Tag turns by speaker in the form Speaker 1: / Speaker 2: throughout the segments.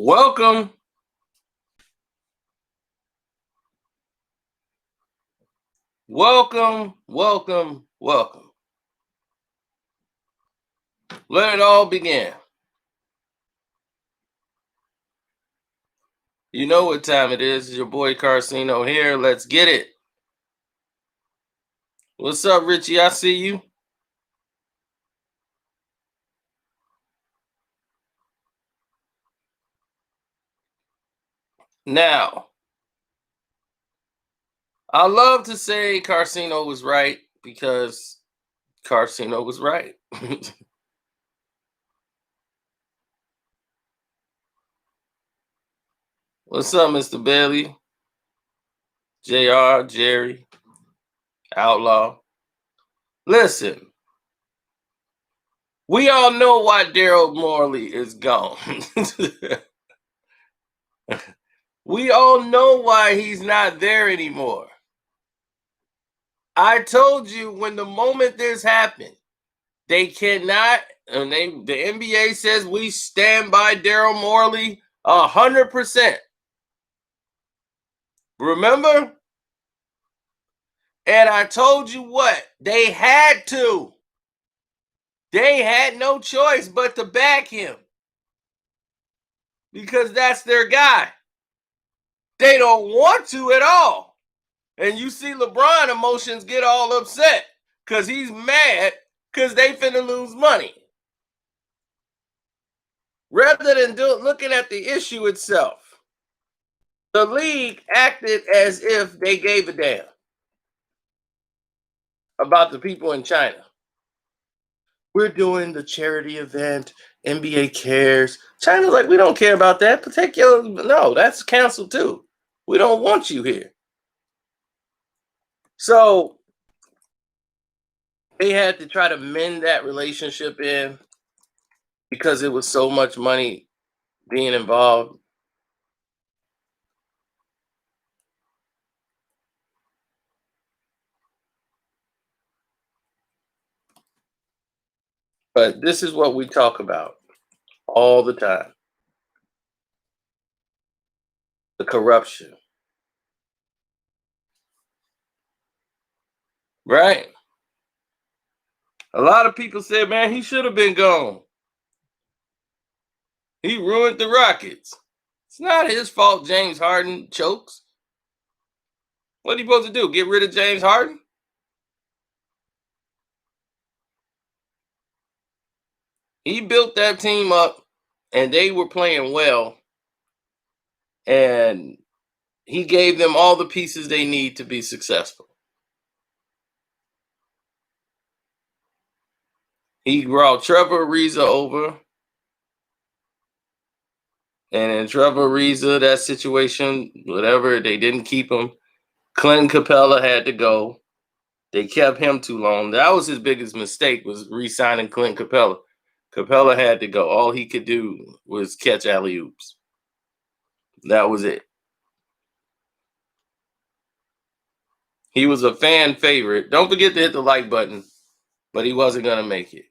Speaker 1: Welcome. Welcome. Welcome. Welcome. Let it all begin. You know what time it is. It's your boy Carcino here. Let's get it. What's up, Richie? I see you. Now, I love to say Carcino was right because Carcino was right. What's up, Mr. Bailey? JR, Jerry, Outlaw. Listen, we all know why Daryl Morey is gone. We all know why he's not there anymore. I told you when the moment this happened, they cannot, and the NBA says we stand by Daryl Morey 100%. Remember? And I told you what? They had to. They had no choice but to back him because that's their guy. They don't want to at all. And you see LeBron emotions get all upset because he's mad because they finna lose money. Rather than looking at the issue itself, the league acted as if they gave a damn about the people in China. We're doing the charity event. NBA cares. China's like, we don't care about that. No, that's canceled too. We don't want you here. So they had to try to mend that relationship in because it was so much money being involved. But this is what we talk about all the time: the corruption. Right? A lot of people said, man, he should have been gone. He ruined the Rockets. It's not his fault James Harden chokes. What are you supposed to do? Get rid of James Harden? He built that team up and they were playing well. And he gave them all the pieces they need to be successful. He brought Trevor Ariza over. And in Trevor Ariza, that situation, whatever, they didn't keep him. Clinton Capella had to go. They kept him too long. That was his biggest mistake, was re-signing Clint Capella. Capella had to go. All he could do was catch alley-oops. That was it. He was a fan favorite. Don't forget to hit the like button, but he wasn't going to make it.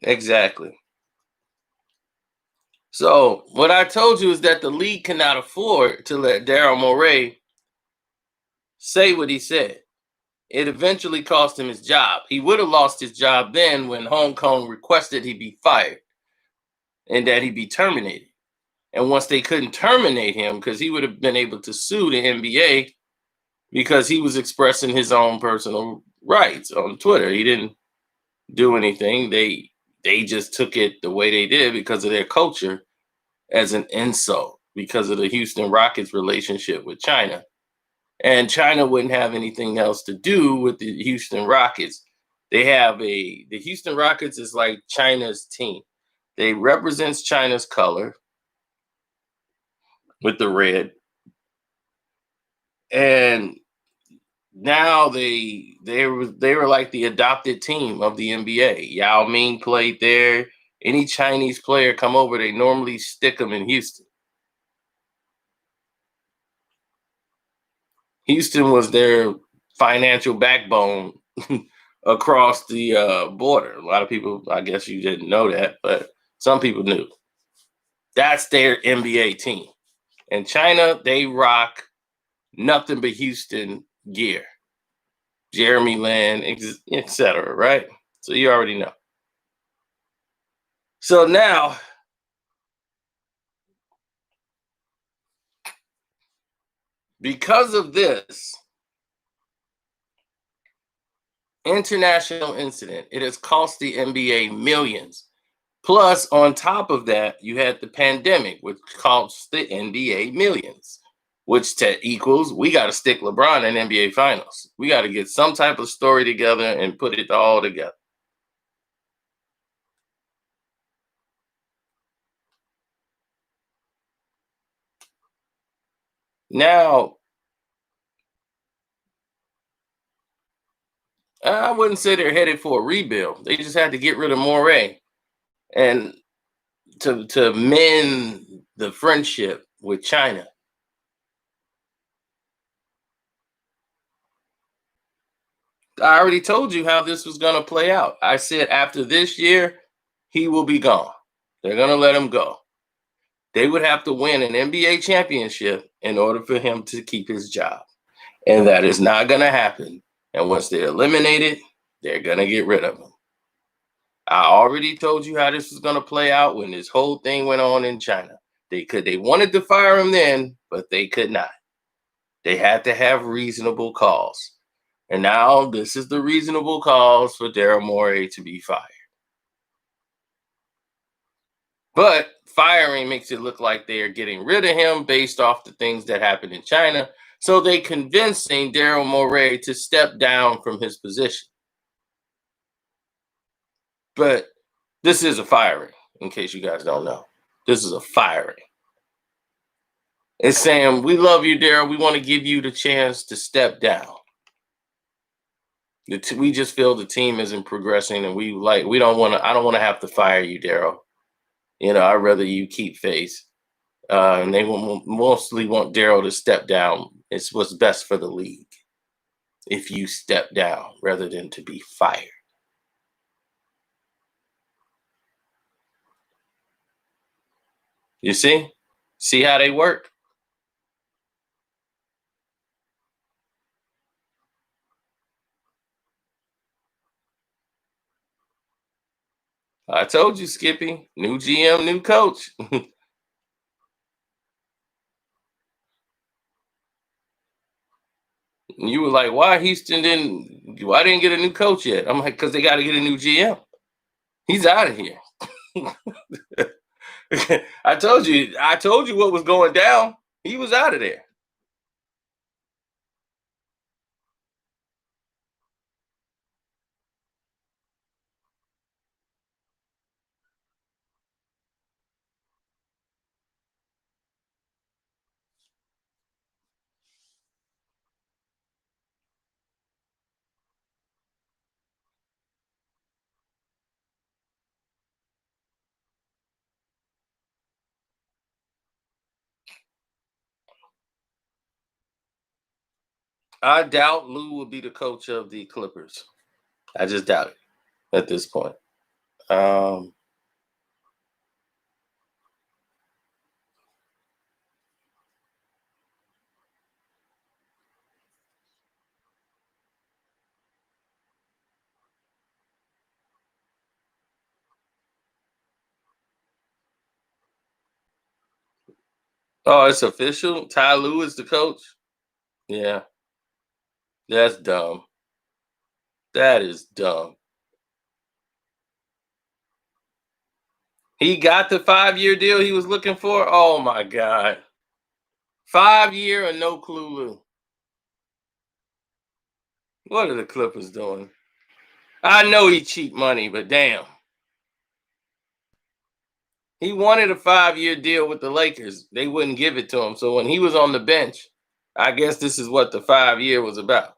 Speaker 1: Exactly. So what I told you is that the league cannot afford to let Daryl Morey say what he said. It eventually cost him his job. He would have lost his job then when Hong Kong requested he be fired and that he be terminated. And once they couldn't terminate him, because he would have been able to sue the NBA because he was expressing his own personal rights on Twitter. He didn't do anything. They just took it the way they did because of their culture as an insult because of the Houston Rockets relationship with China. And China wouldn't have anything else to do with the Houston Rockets. The Houston Rockets is like China's team. They represents China's color with the red. And Now they were like the adopted team of the NBA. Yao Ming played there. Any Chinese player come over, they normally stick them in Houston. Houston was their financial backbone across the border. A lot of people, I guess you didn't know that, but some people knew. That's their NBA team. And China, they rock nothing but Houston gear. Jeremy Lin, etc. Right? So you already know. So now, because of this international incident, it has cost the NBA millions. Plus, on top of that, you had the pandemic, which cost the NBA millions, which equals we got to stick LeBron in NBA Finals. We got to get some type of story together and put it all together. Now, I wouldn't say they're headed for a rebuild. They just had to get rid of Morey and to mend the friendship with China. I already told you how this was going to play out. I said after this year, he will be gone. They're going to let him go. They would have to win an NBA championship in order for him to keep his job. And that is not going to happen. And once they're eliminated, they're going to get rid of him. I already told you how this was going to play out when this whole thing went on in China. They wanted to fire him then, but they could not. They had to have reasonable cause. And now this is the reasonable cause for Daryl Morey to be fired. But firing makes it look like they are getting rid of him based off the things that happened in China. So they convincing Daryl Morey to step down from his position. But this is a firing, in case you guys don't know. This is a firing. It's saying, we love you, Daryl. We want to give you the chance to step down. We just feel the team isn't progressing, and we don't want to. I don't want to have to fire you, Daryl. I'd rather you keep face. And they mostly want Daryl to step down. It's what's best for the league if you step down rather than to be fired. You see how they work. I told you, Skippy. New GM, new coach. You were like, why why didn't get a new coach yet? I'm like, because they got to get a new GM. He's out of here. I told you what was going down. He was out of there. I doubt Lou will be the coach of the Clippers. I just doubt it at this point. Um, oh, it's official. Ty Lue is the coach. Yeah, that's dumb. That is dumb. He got the 5-year deal he was looking for. Oh my god, 5-year and no clue Lou. What are the Clippers doing? I know he cheap money, but damn. He wanted a 5-year deal with the Lakers. They wouldn't give it to him. So when he was on the bench, I guess this is what the 5-year was about.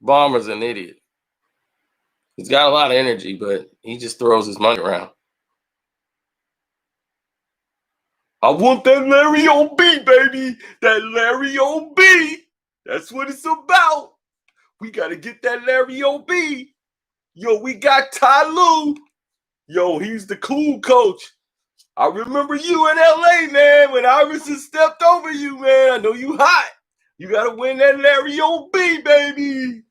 Speaker 1: Ballmer's an idiot. He's got a lot of energy, but he just throws his money around. I want that Larry OB, baby. That Larry OB. That's what it's about. We got to get that Larry OB. Yo, we got Ty Lue. Yo, he's the cool coach. I remember you in LA, man, when Iverson stepped over you, man. I know you hot. You got to win that Larry OB, baby.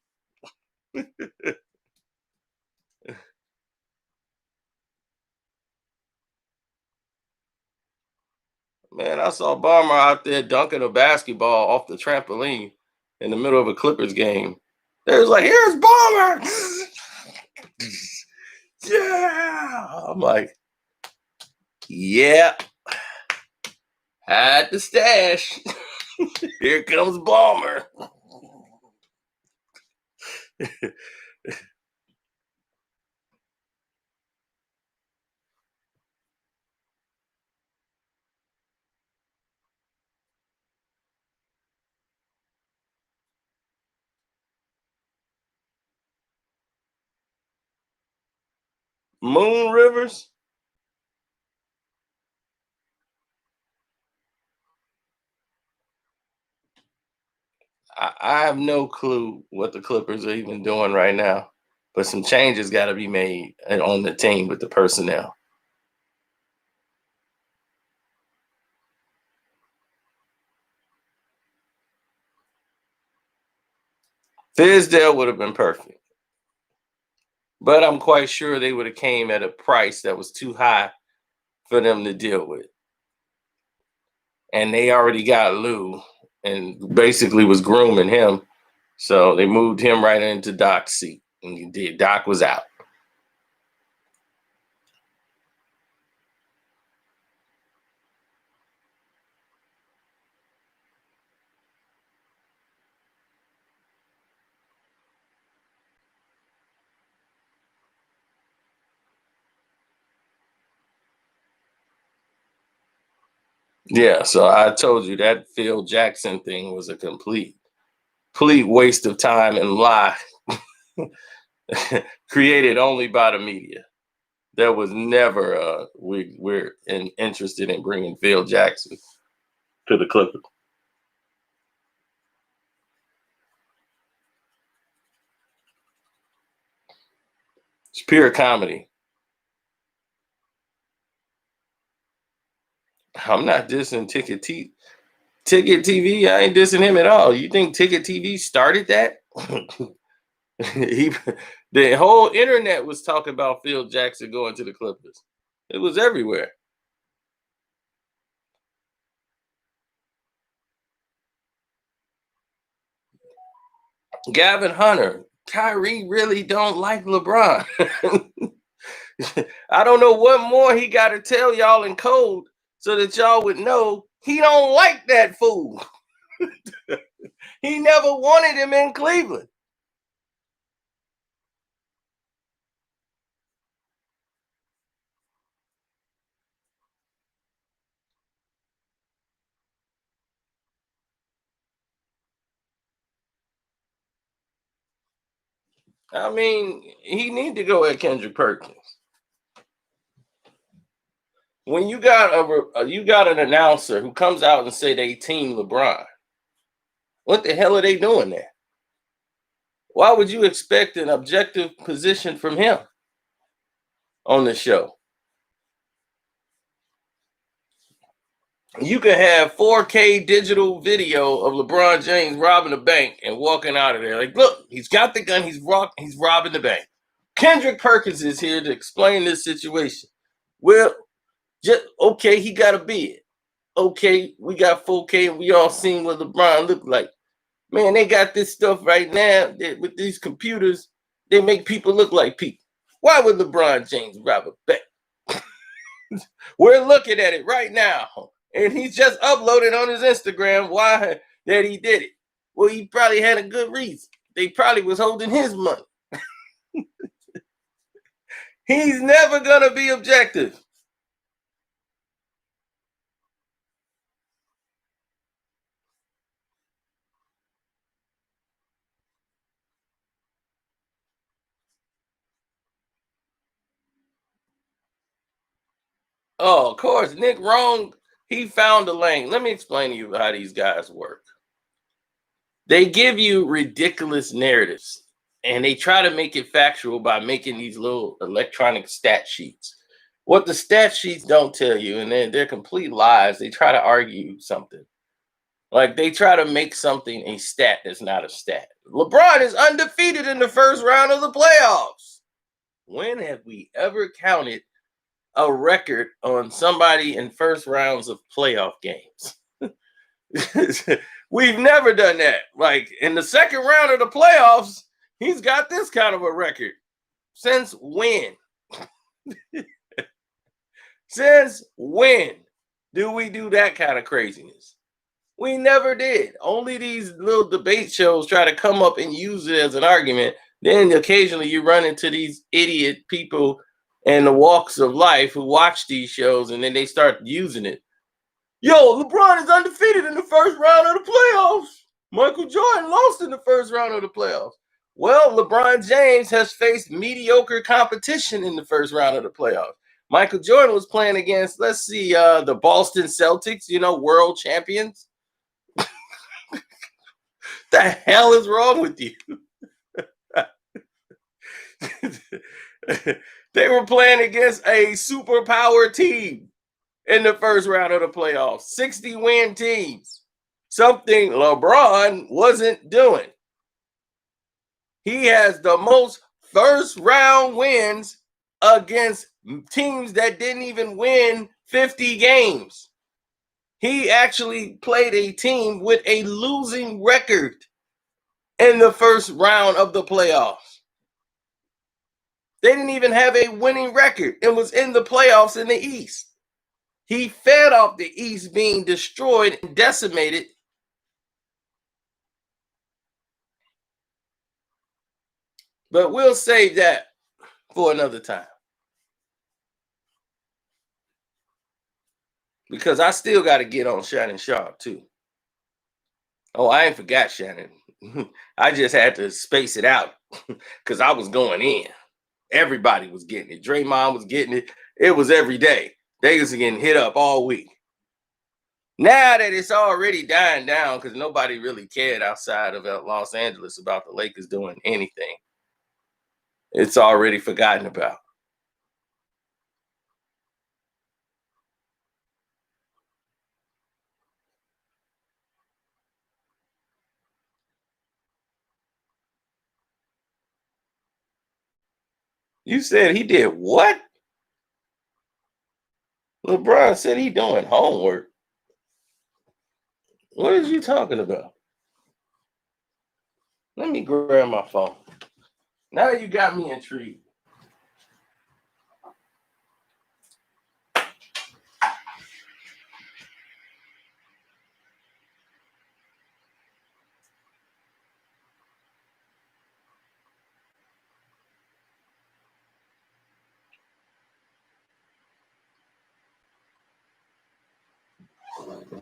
Speaker 1: Man, I saw Ballmer out there dunking a basketball off the trampoline in the middle of a Clippers game. They was like, here's Ballmer. Yeah. I'm like, yeah, had the stash. Here comes Ballmer. Moon Rivers. I have no clue what the Clippers are even doing right now, but some changes got to be made on the team with the personnel. Fizdale would have been perfect, but I'm quite sure they would have came at a price that was too high for them to deal with. And they already got Lou and basically was grooming him. So they moved him right into Doc's seat. And Doc was out. Yeah, so I told you that Phil Jackson thing was a complete waste of time and lie created only by the media. There was never we're interested in bringing Phil Jackson to the Clippers. It's pure comedy. I'm not dissing Ticket TV. I ain't dissing him at all. You think Ticket TV started that? he, the whole internet was talking about Phil Jackson going to the Clippers. It was everywhere. Gavin Hunter, Kyrie really don't like LeBron. I don't know what more he got to tell y'all in code so that y'all would know he don't like that fool. He never wanted him in Cleveland. I mean, he need to go at Kendrick Perkins. When you got you got an announcer who comes out and say they team LeBron, what the hell are they doing there? Why would you expect an objective position from him on the show? You can have 4K digital video of LeBron James robbing a bank and walking out of there. Like, look, he's got the gun, he's robbing the bank. Kendrick Perkins is here to explain this situation. Well, just okay, he got a bid. Okay, we got 4K and we all seen what LeBron looked like. Man, they got this stuff right now with these computers. They make people look like people. Why would LeBron James rob a bank? We're looking at it right now. And he's just uploaded on his Instagram why that he did it. Well, he probably had a good reason. They probably was holding his money. He's never going to be objective. Oh, of course, Nick Wrong, he found a lane. Let me explain to you how these guys work. They give you ridiculous narratives and they try to make it factual by making these little electronic stat sheets. What the stat sheets don't tell you, and they're complete lies, they try to argue something. Like they try to make something a stat that's not a stat. LeBron is undefeated in the first round of the playoffs. When have we ever counted a record on somebody in first rounds of playoff games? We've never done that. Like in the second round of the playoffs, he's got this kind of a record. Since when? Since when do we do that kind of craziness? We never did. Only these little debate shows try to come up and use it as an argument. Then occasionally you run into these idiot people in the walks of life who watch these shows and then they start using it. Yo, LeBron is undefeated in the first round of the playoffs. Michael Jordan lost in the first round of the playoffs. Well, LeBron James has faced mediocre competition in the first round of the playoffs. Michael Jordan was playing against, let's see, the Boston Celtics, world champions. The hell is wrong with you? They were playing against a superpower team in the first round of the playoffs, 60-win teams, something LeBron wasn't doing. He has the most first round wins against teams that didn't even win 50 games. He actually played a team with a losing record in the first round of the playoffs. They didn't even have a winning record. It was in the playoffs in the East. He fed off the East being destroyed and decimated. But we'll save that for another time. Because I still got to get on Shannon Sharp, too. Oh, I ain't forgot Shannon. I just had to space it out because I was going in. Everybody was getting it. Draymond was getting it. It was every day. They was getting hit up all week. Now that it's already dying down because nobody really cared outside of Los Angeles about the Lakers doing anything, it's already forgotten about. You said he did what? LeBron said he doing homework. What is you talking about? Let me grab my phone. Now you got me intrigued.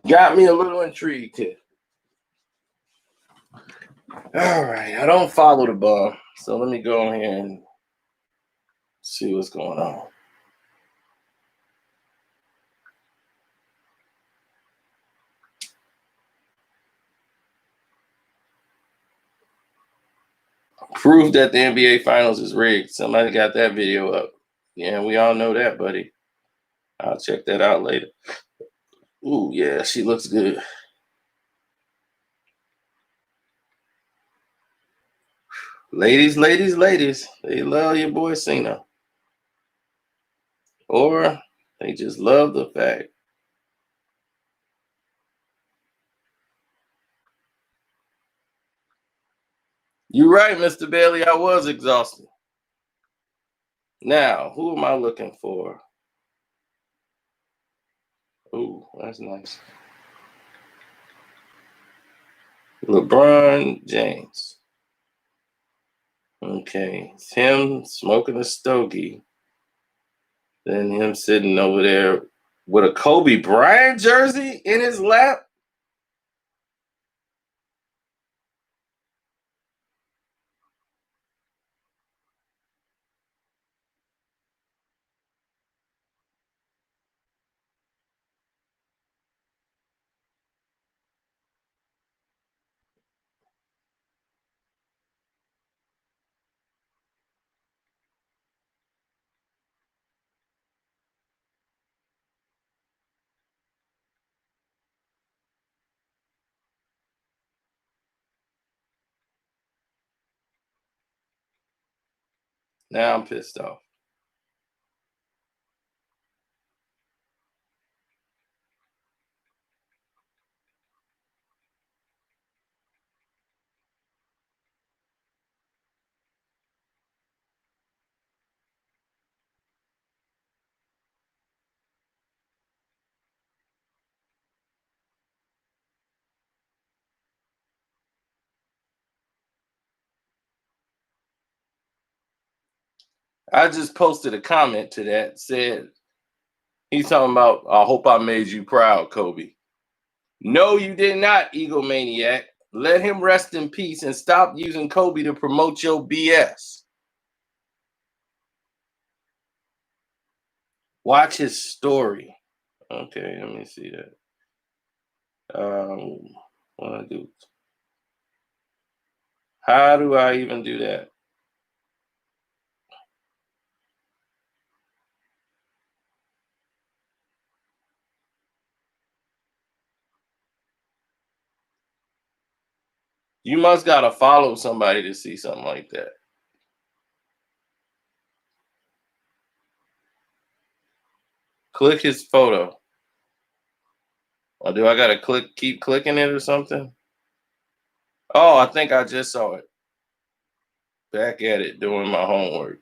Speaker 1: Got me a little intrigued here. All right, I don't follow the ball, so let me go in here and see what's going on. Proof that the NBA Finals is rigged. Somebody got that video up. Yeah, we all know that, buddy. I'll check that out later. Ooh, yeah, she looks good. Ladies, ladies, ladies, they love your boy Cena. Or they just love the fact. You're right, Mr. Bailey. I was exhausted. Now, who am I looking for? Ooh, that's nice. LeBron James. Okay, it's him smoking a stogie. Then him sitting over there with a Kobe Bryant jersey in his lap. Now I'm pissed off. I just posted a comment to that, said he's talking about, I hope I made you proud, Kobe. No, you did not, egomaniac. Let him rest in peace and stop using Kobe to promote your BS. Watch his story. Okay, let me see that. What I do? How do I even do that? You must gotta follow somebody to see something like that. Click his photo. Or do I gotta keep clicking it or something? Oh, I think I just saw it. Back at it doing my homework.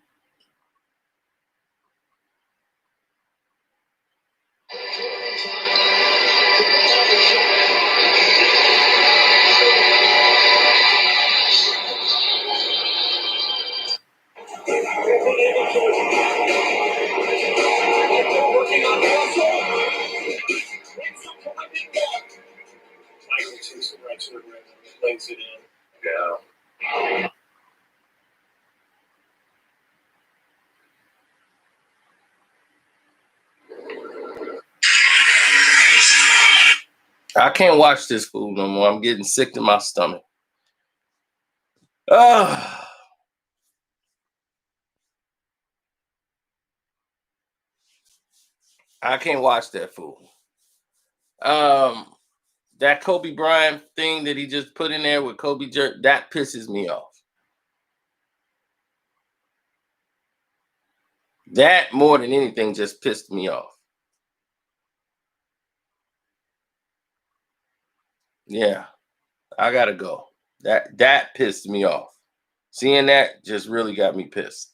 Speaker 1: I can't watch this food no more. I'm getting sick to my stomach. Ah. I can't watch that fool. Um, that Kobe Bryant thing that he just put in there with Kobe Jerk, that pisses me off. That more than anything just pissed me off. Yeah, I gotta go. That pissed me off. Seeing that just really got me pissed.